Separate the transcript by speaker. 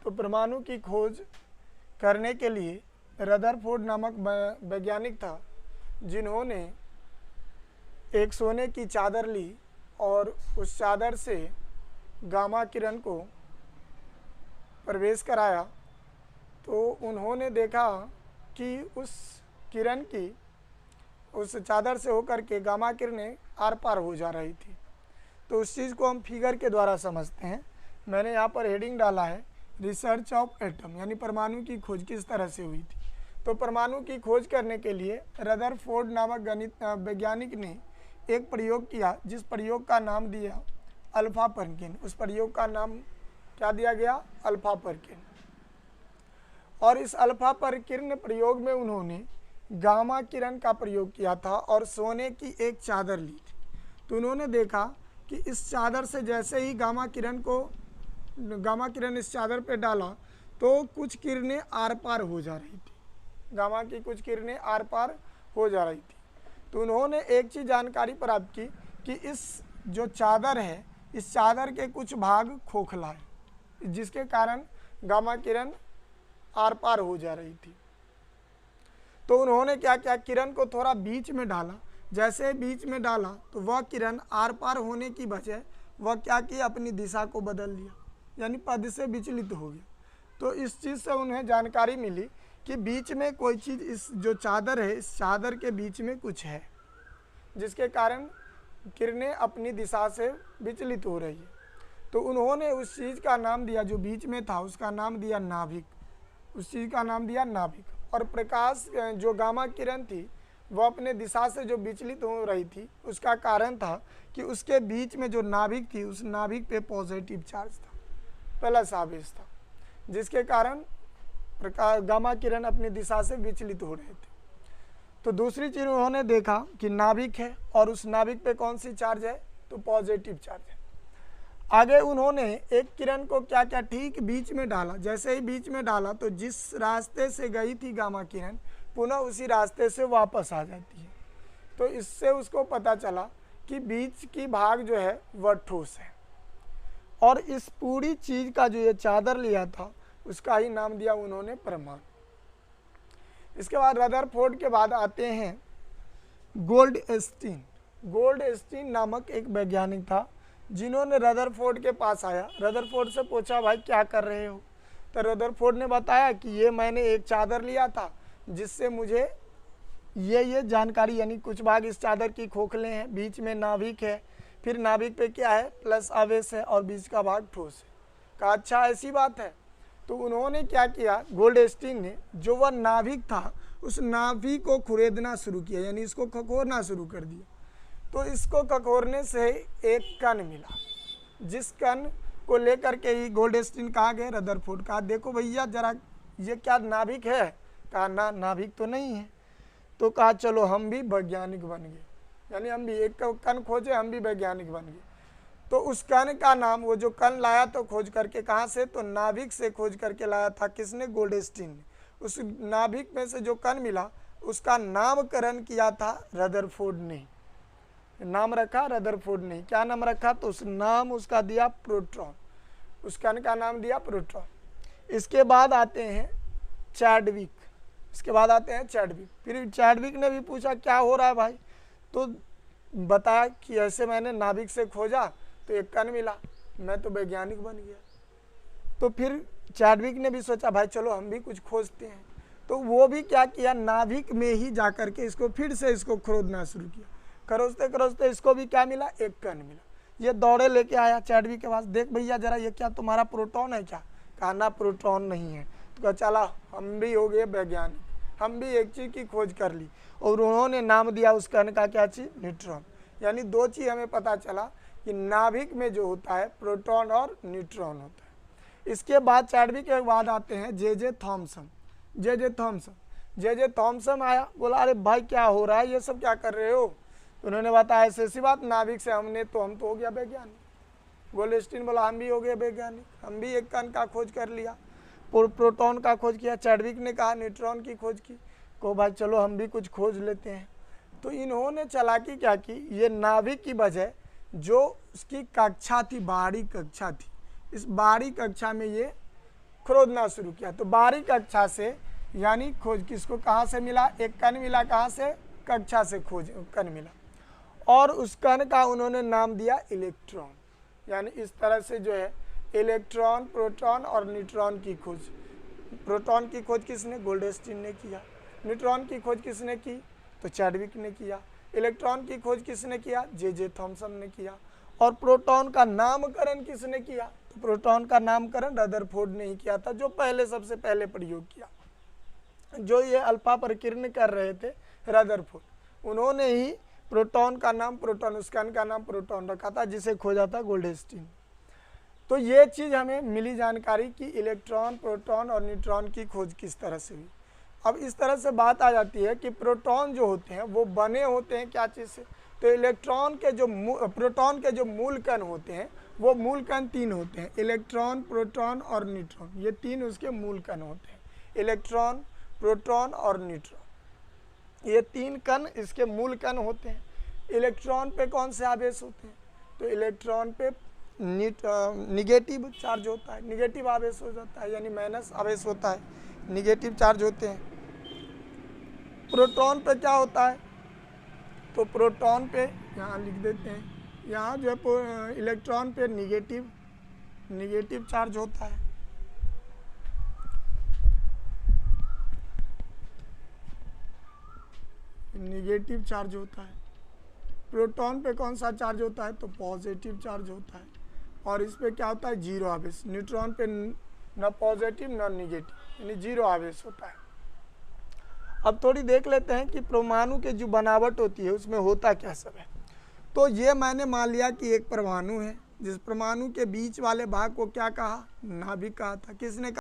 Speaker 1: तो परमाणु की खोज करने के लिए रदरफोर्ड नामक वैज्ञानिक था, जिन्होंने एक सोने की चादर ली और उस चादर से गामा किरण को प्रवेश कराया। तो उन्होंने देखा कि उस किरण की उस चादर से होकर के गामा किरणें आर पार हो जा रही थी। तो उस चीज़ को हम फिगर के द्वारा समझते हैं। मैंने यहाँ पर हेडिंग डाला है रिसर्च ऑफ एटम, यानी परमाणु की खोज किस तरह से हुई थी। तो परमाणु की खोज करने के लिए रदरफोर्ड नामक वैज्ञानिक ने एक प्रयोग किया, जिस प्रयोग का नाम दिया अल्फा परकिन। उस प्रयोग का नाम क्या दिया गया? अल्फा परकिन। और इस अल्फा परकिन प्रयोग में उन्होंने गामा किरण का प्रयोग किया था और सोने की एक चादर ली थी। तो उन्होंने देखा कि इस चादर से जैसे ही गामा किरण इस चादर पे डाला तो कुछ किरणें आर पार हो जा रही थी, गामा की कुछ किरणें आर पार हो जा रही थी। तो उन्होंने एक चीज़ जानकारी प्राप्त की कि इस जो चादर है, इस चादर के कुछ भाग खोखला है, जिसके कारण गामा किरण आर पार हो जा रही थी। तो उन्होंने क्या किया, किरण को थोड़ा बीच में डाला। जैसे बीच में डाला तो वह किरण आर पार होने की बजाय वह क्या किया, अपनी दिशा को बदल लिया, यानी पद से विचलित हो गया। तो इस चीज़ से उन्हें जानकारी मिली कि बीच में कोई चीज़, इस जो चादर है, इस चादर के बीच में कुछ है, जिसके कारण किरणें अपनी दिशा से विचलित हो रही है। तो उन्होंने उस चीज़ का नाम दिया, जो बीच में था उसका नाम दिया नाभिक। उस चीज़ का नाम दिया नाभिक। और प्रकाश जो गामा किरण थी वह अपने दिशा से जो विचलित हो रही थी, उसका कारण था कि उसके बीच में जो नाभिक थी, उस नाभिक पे पॉजिटिव चार्ज था, प्लस आवेश था, जिसके कारण गामा किरण अपनी दिशा से विचलित हो रहे थे। तो दूसरी चीज़ उन्होंने देखा कि नाभिक है और उस नाभिक पे कौन सी चार्ज है, तो पॉजिटिव चार्ज है। आगे उन्होंने एक किरण को क्या क्या ठीक बीच में डाला। जैसे ही बीच में डाला तो जिस रास्ते से गई थी गामा किरण पुनः उसी रास्ते से वापस आ जाती है। तो इससे उसको पता चला कि बीच की भाग जो है वह ठोस है। और इस पूरी चीज़ का जो ये चादर लिया था उसका ही नाम दिया उन्होंने परमाणु। इसके बाद रदरफोर्ड के बाद आते हैं गोल्डस्टीन। गोल्डस्टीन नामक एक वैज्ञानिक था, जिन्होंने रदरफोर्ड के पास आया। रदरफोर्ड से पूछा, भाई क्या कर रहे हो? तो रदरफोर्ड ने बताया कि ये मैंने एक चादर लिया था, जिससे मुझे ये जानकारी, यानी कुछ भाग इस चादर की खोखले हैं, बीच में नाभिक है, फिर नाभिक पे क्या है, प्लस आवेश है, और बीच का भाग ठोस है। कहा अच्छा ऐसी बात है। तो उन्होंने क्या किया, गोल्डस्टीन ने, जो वह नाभिक था उस नाभिक को खुरेदना शुरू किया, यानी इसको खखोरना शुरू कर दिया। तो इसको खखोरने से एक कण मिला, जिस कण को लेकर के ही गोल्डस्टीन कहा गया रदरफोर्ड। कहा देखो भैया जरा ये क्या नाभिक है? कहा ना, नाभिक तो नहीं है। तो कहा चलो हम भी वैज्ञानिक बन गए, यानी हम भी एक कण खोजे, हम भी वैज्ञानिक बन गए। तो उस कण का नाम, वो जो कण लाया तो खोज करके कहाँ से, तो नाभिक से खोज करके लाया था। किसने? गोल्डस्टीन ने। उस नाभिक में से जो कण मिला उसका नामकरण किया था रदरफोर्ड ने। नाम रखा रदरफोर्ड ने। क्या नाम रखा? तो उस नाम उसका दिया प्रोटॉन। उस कण का नाम दिया प्रोटॉन। इसके बाद आते हैं चैडविक। फिर चैडविक ने भी पूछा क्या हो रहा है भाई? तो बताया कि ऐसे मैंने नाभिक से खोजा तो एक कण मिला, मैं तो वैज्ञानिक बन गया। तो फिर चैडविक ने भी सोचा भाई चलो हम भी कुछ खोजते हैं। तो वो भी क्या किया, नाभिक में ही जाकर के इसको फिर से इसको खोदना शुरू किया। खोजते खोजते इसको भी क्या मिला, एक कण मिला। ये दौड़े लेके आया चैडविक के पास, देख भैया जरा ये क्या तुम्हारा प्रोटॉन है क्या? कहा ना प्रोटॉन नहीं है। तो कहा चला हम भी हो गए वैज्ञानिक, हम भी एक चीज़ की खोज कर ली। और उन्होंने नाम दिया उस कण का, क्या चीज़? न्यूट्रॉन। यानी दो चीज़ हमें पता चला कि नाभिक में जो होता है प्रोटॉन और न्यूट्रॉन होता है। इसके बाद चैडविक के बाद आते हैं जे थॉमसन। जे थॉमसन आया, बोला अरे भाई क्या हो रहा है, ये सब क्या कर रहे हो? उन्होंने बताया ऐसी बात, नाभिक से हम तो हो गया वैज्ञानिक। गोल्डस्टीन बोला हम भी हो गए वैज्ञानिक, हम भी एक कण का खोज कर लिया, प्रोटॉन का खोज किया। चैडविक ने कहा न्यूट्रॉन की खोज की। को भाई चलो हम भी कुछ खोज लेते हैं। तो इन्होंने चालाकी क्या की, ये नाभिक की बजाय जो उसकी कक्षा थी, बाहरी कक्षा थी, इस बाहरी कक्षा में ये खोदना शुरू किया। तो 12वीं कक्षा से यानी खोज किसको कहाँ से मिला, एक कण मिला, कहाँ से, कक्षा से खोज कण मिला, और उस कण का उन्होंने नाम दिया इलेक्ट्रॉन। यानी इस तरह से जो है इलेक्ट्रॉन, प्रोटॉन और न्यूट्रॉन की खोज। प्रोटॉन की खोज किसने, गोल्डस्टीन ने किया। न्यूट्रॉन की खोज किसने की, तो चैडविक ने किया। इलेक्ट्रॉन की खोज किसने किया, जे थॉमसन ने किया। और प्रोटॉन का नामकरण किसने किया, तो प्रोटॉन का नामकरण रदरफोर्ड ने ही किया था, जो पहले सबसे पहले प्रयोग किया। जो ये अल्फा प्रकीर्ण कर रहे थे रदरफोर्ड, उन्होंने ही प्रोटॉन का नाम प्रोटॉन, उस कण का नाम प्रोटॉन रखा था, जिसे खोजा था गोल्डस्टीन। तो ये चीज़ हमें मिली जानकारी कि इलेक्ट्रॉन, प्रोटॉन और न्यूट्रॉन की खोज किस तरह से हुई। अब इस तरह से बात आ जाती है कि प्रोटॉन जो होते हैं वो बने होते हैं क्या चीज़ से, तो इलेक्ट्रॉन के जो प्रोटॉन के जो मूल कण होते हैं वो मूल कण 3 होते हैं, इलेक्ट्रॉन, प्रोटॉन और न्यूट्रॉन। ये 3 उसके मूल कण होते हैं, इलेक्ट्रॉन, प्रोटॉन और न्यूट्रॉन। ये 3 कण इसके मूल कण होते हैं। इलेक्ट्रॉन पे कौन से आवेश होते हैं, तो इलेक्ट्रॉन पे निगेटिव चार्ज होता है, निगेटिव आवेश हो जाता है, यानी माइनस आवेश होता है, निगेटिव चार्ज होते हैं। प्रोटॉन पे क्या होता है, तो प्रोटॉन पे यहाँ लिख देते हैं, यहाँ जो है इलेक्ट्रॉन पे निगेटिव चार्ज होता है। निगेटिव चार्ज होता है। प्रोटॉन पे कौन सा चार्ज होता है, तो पॉजिटिव चार्ज होता है। और इस पे क्या होता है, जीरो आवेश। न्यूट्रॉन पे न पॉजिटिव न निगेटिव, यानी जीरो आवेश होता है। अब थोड़ी देख लेते हैं कि परमाणु के जो बनावट होती है उसमें होता क्या सब है। तो ये मैंने मान लिया कि एक परमाणु है, जिस परमाणु के बीच वाले भाग को क्या कहा, नाभिक कहा था। किसने कहा?